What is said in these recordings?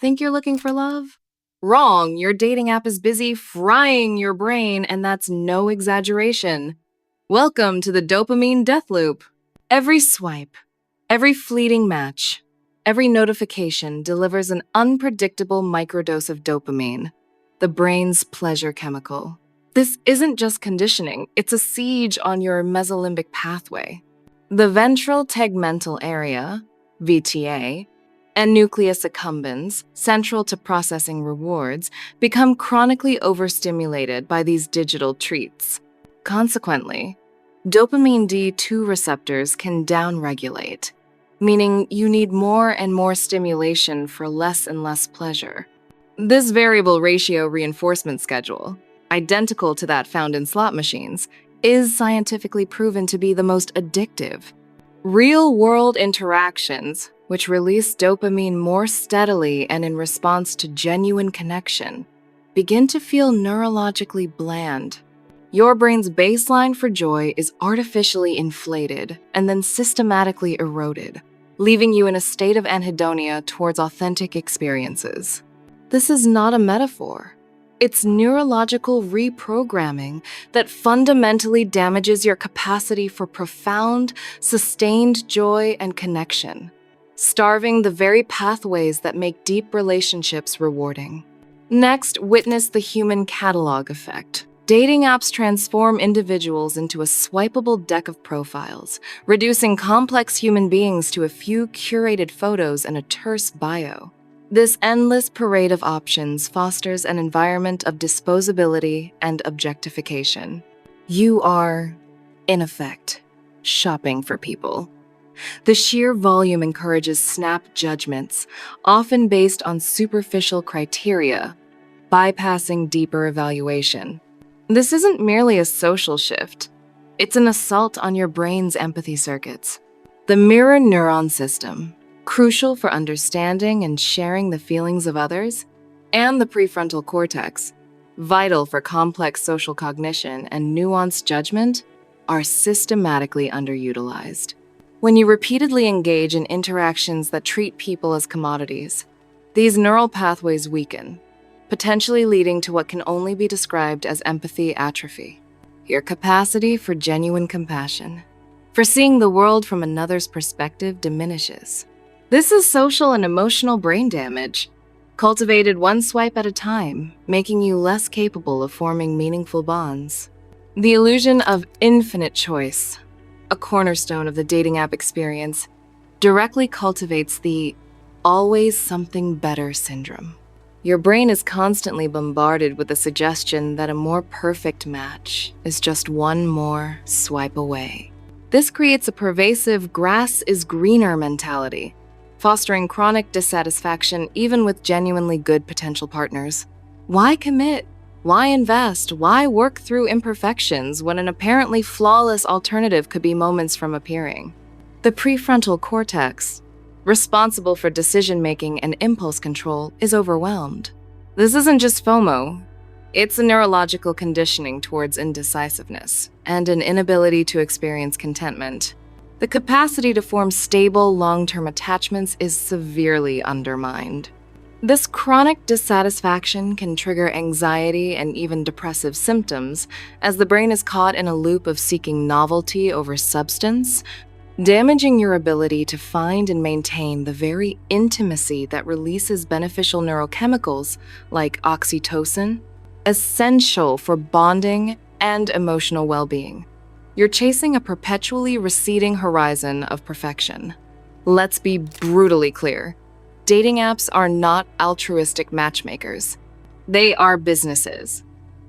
Think you're looking for love? Wrong, your dating app is busy frying your brain, and that's no exaggeration. Welcome to the dopamine death loop. Every swipe, every fleeting match, every notification delivers an unpredictable microdose of dopamine, the brain's pleasure chemical. This isn't just conditioning, it's a siege on your mesolimbic pathway. The ventral tegmental area, VTA, and nucleus accumbens, central to processing rewards, become chronically overstimulated by these digital treats. Consequently, dopamine D2 receptors can downregulate, meaning you need more and more stimulation for less and less pleasure. This variable ratio reinforcement schedule, identical to that found in slot machines, is scientifically proven to be the most addictive. Real-world interactions, which release dopamine more steadily and in response to genuine connection, begin to feel neurologically bland. Your brain's baseline for joy is artificially inflated and then systematically eroded, leaving you in a state of anhedonia towards authentic experiences. This is not a metaphor. It's neurological reprogramming that fundamentally damages your capacity for profound, sustained joy and connection, starving the very pathways that make deep relationships rewarding. Next, witness the human catalog effect. Dating apps transform individuals into a swipeable deck of profiles, reducing complex human beings to a few curated photos and a terse bio. This endless parade of options fosters an environment of disposability and objectification. You are, in effect, shopping for people. The sheer volume encourages snap judgments, often based on superficial criteria, bypassing deeper evaluation. This isn't merely a social shift. It's an assault on your brain's empathy circuits. The mirror neuron system, crucial for understanding and sharing the feelings of others, and the prefrontal cortex, vital for complex social cognition and nuanced judgment, are systematically underutilized. When you repeatedly engage in interactions that treat people as commodities, these neural pathways weaken, potentially leading to what can only be described as empathy atrophy. Your capacity for genuine compassion, for seeing the world from another's perspective, diminishes. This is social and emotional brain damage, cultivated one swipe at a time, making you less capable of forming meaningful bonds. The illusion of infinite choice, a cornerstone of the dating app experience, directly cultivates the always something better syndrome. Your brain is constantly bombarded with the suggestion that a more perfect match is just one more swipe away. This creates a pervasive grass is greener mentality, fostering chronic dissatisfaction even with genuinely good potential partners. Why commit? Why invest? Why work through imperfections when an apparently flawless alternative could be moments from appearing? The prefrontal cortex, responsible for decision-making and impulse control, is overwhelmed. This isn't just FOMO. It's a neurological conditioning towards indecisiveness and an inability to experience contentment. The capacity to form stable, long-term attachments is severely undermined. This chronic dissatisfaction can trigger anxiety and even depressive symptoms, as the brain is caught in a loop of seeking novelty over substance, damaging your ability to find and maintain the very intimacy that releases beneficial neurochemicals like oxytocin, essential for bonding and emotional well-being. You're chasing a perpetually receding horizon of perfection. Let's be brutally clear. Dating apps are not altruistic matchmakers. They are businesses,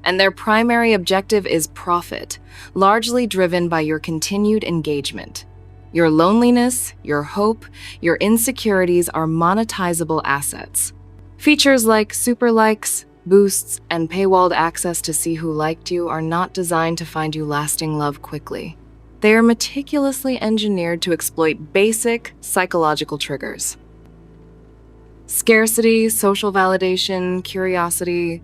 and their primary objective is profit, largely driven by your continued engagement. Your loneliness, your hope, your insecurities are monetizable assets. Features like super likes, boosts, and paywalled access to see who liked you are not designed to find you lasting love quickly. They are meticulously engineered to exploit basic psychological triggers. Scarcity, social validation, curiosity,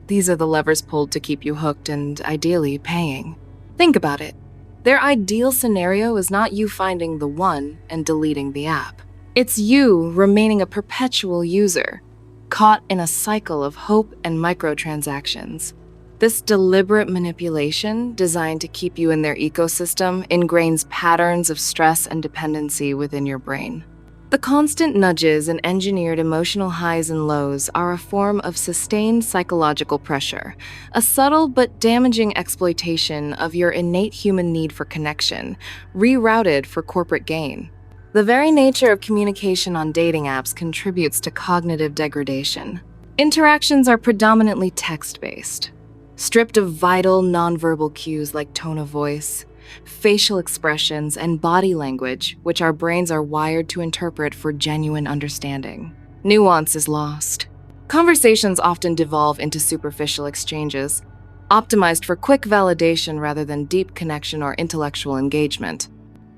these are the levers pulled to keep you hooked and ideally paying. Think about it. Their ideal scenario is not you finding the one and deleting the app. It's you remaining a perpetual user, caught in a cycle of hope and microtransactions. This deliberate manipulation, designed to keep you in their ecosystem, ingrains patterns of stress and dependency within your brain. The constant nudges and engineered emotional highs and lows are a form of sustained psychological pressure, a subtle but damaging exploitation of your innate human need for connection, rerouted for corporate gain. The very nature of communication on dating apps contributes to cognitive degradation. Interactions are predominantly text-based, stripped of vital nonverbal cues like tone of voice, facial expressions, and body language, which our brains are wired to interpret for genuine understanding. Nuance is lost. Conversations often devolve into superficial exchanges, optimized for quick validation rather than deep connection or intellectual engagement.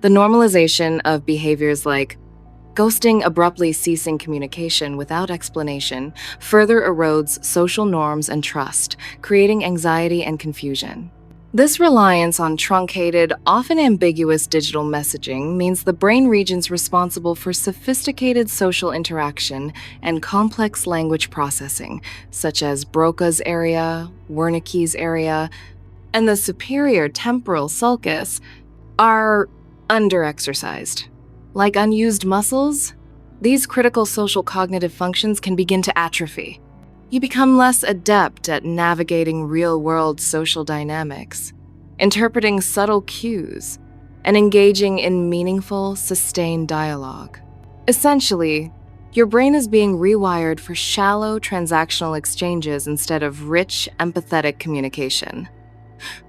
The normalization of behaviors like ghosting, abruptly ceasing communication without explanation, further erodes social norms and trust, creating anxiety and confusion. This reliance on truncated, often ambiguous digital messaging means the brain regions responsible for sophisticated social interaction and complex language processing, such as Broca's area, Wernicke's area, and the superior temporal sulcus, are underexercised. Like unused muscles, these critical social cognitive functions can begin to atrophy. You become less adept at navigating real-world social dynamics, interpreting subtle cues, and engaging in meaningful, sustained dialogue. Essentially, your brain is being rewired for shallow, transactional exchanges instead of rich, empathetic communication.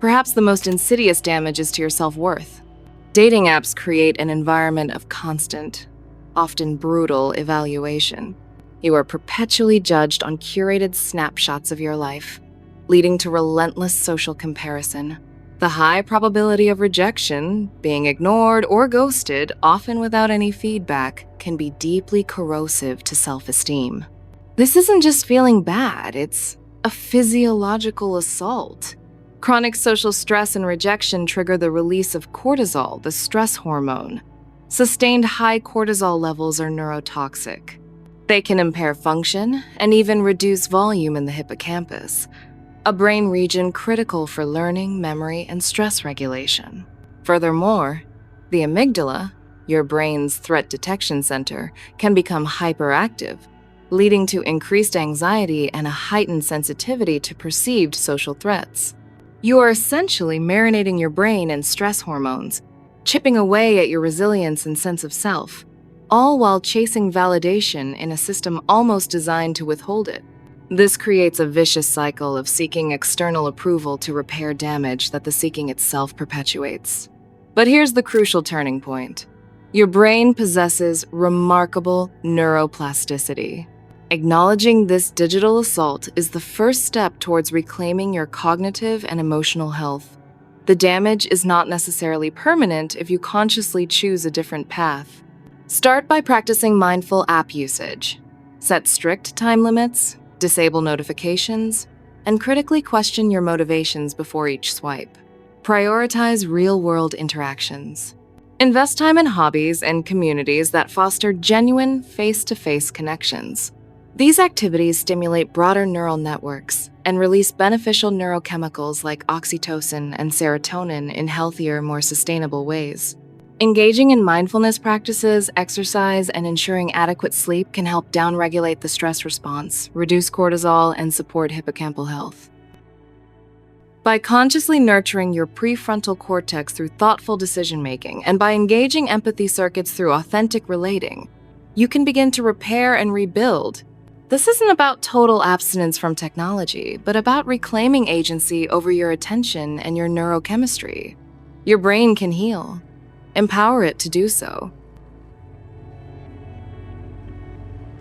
Perhaps the most insidious damage is to your self-worth. Dating apps create an environment of constant, often brutal evaluation. You are perpetually judged on curated snapshots of your life, leading to relentless social comparison. The high probability of rejection, being ignored or ghosted, often without any feedback, can be deeply corrosive to self-esteem. This isn't just feeling bad, it's a physiological assault. Chronic social stress and rejection trigger the release of cortisol, the stress hormone. Sustained high cortisol levels are neurotoxic. They can impair function and even reduce volume in the hippocampus, a brain region critical for learning, memory, and stress regulation. Furthermore, the amygdala, your brain's threat detection center, can become hyperactive, leading to increased anxiety and a heightened sensitivity to perceived social threats. You are essentially marinating your brain in stress hormones, chipping away at your resilience and sense of self, all while chasing validation in a system almost designed to withhold it. This creates a vicious cycle of seeking external approval to repair damage that the seeking itself perpetuates. But here's the crucial turning point. Your brain possesses remarkable neuroplasticity. Acknowledging this digital assault is the first step towards reclaiming your cognitive and emotional health. The damage is not necessarily permanent if you consciously choose a different path. Start by practicing mindful app usage. Set strict time limits, disable notifications, and critically question your motivations before each swipe. Prioritize real-world interactions. Invest time in hobbies and communities that foster genuine face-to-face connections. These activities stimulate broader neural networks and release beneficial neurochemicals like oxytocin and serotonin in healthier, more sustainable ways. Engaging in mindfulness practices, exercise, and ensuring adequate sleep can help downregulate the stress response, reduce cortisol, and support hippocampal health. By consciously nurturing your prefrontal cortex through thoughtful decision-making and by engaging empathy circuits through authentic relating, you can begin to repair and rebuild. This isn't about total abstinence from technology, but about reclaiming agency over your attention and your neurochemistry. Your brain can heal. Empower it to do so.